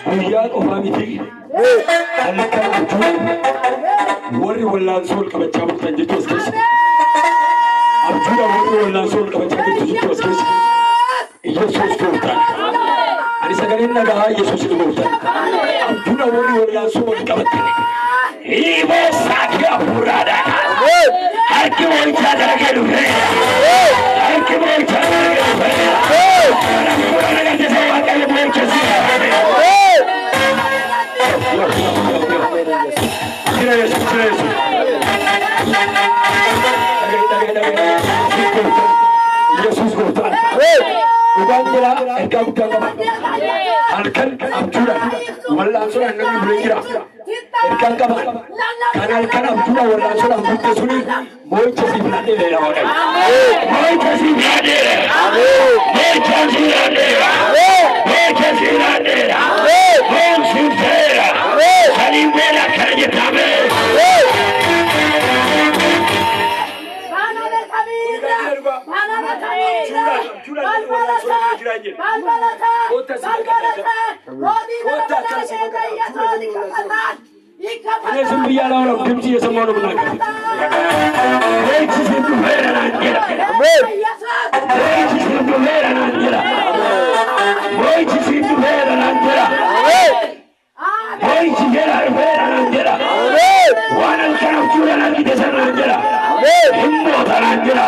guyyaa qofaa miti halkan warri wallaansoo ol qabachaa bultan jechuu as keessa abjuudha warri wallaansoo ol qabachaa jirtu jechuu as keessa Yesuus gooftaan ani sagaleen nagaa Yesuus gooftaan abjuudha warri wallaansoo ol qabatan hiiboo saakii afuuraadha harki mo'ichaa dalagee dhufe harki mo'ichaa dalagee dhufe rakkoo dalagee isa waaqayyo mo'icha si Yesus gooftaan dhugaan jira ergaa guddaa qaba halkan abjuudha wallaansoo namni bulee jira ergaan qaba kan halkan abjuudha wallaansoo butte suni mo'icha si fudhadheera waaqayyo mo'icha si fudhadheera mo'icha si fudhadheera mo'icha si fudhadheera mo'icha si fudhadheera saliin beela kana jettame Ini sembilan orang kimchi ya semua orang benar. Kimchi itu benar anjir. Kimchi itu benar anjir. Kimchi itu benar anjir. Kimchi benar anjir. Wanan kana cura lagi desa anjir. Himbo anjir.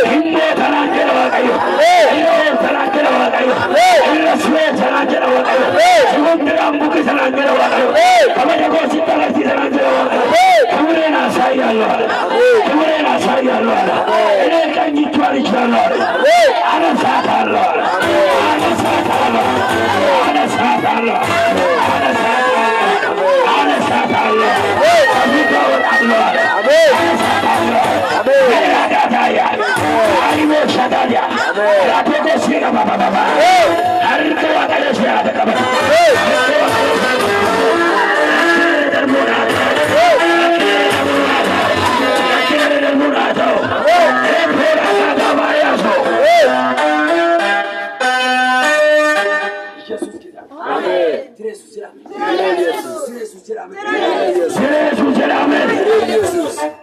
Himbo anjir wakayo. Himbo anjir wakayo. Rasme anjir wakayo. Sumundra ambuke anjir wakayo. Kamera gosi talati anjir wakayo. Kamera nasai Allah. Kamera nasai Allah. Ini kan jituari Allah. Ana saat Allah. Ana saat Allah. Ana saat Allah. Ana saat Allah. Ana saat Allah. Kami kawat Allah. Ana saat Allah. Ada daya. Arimu sadaya. Rapi gosi baba baba. Hari kawat ada siapa kabar. Jesus.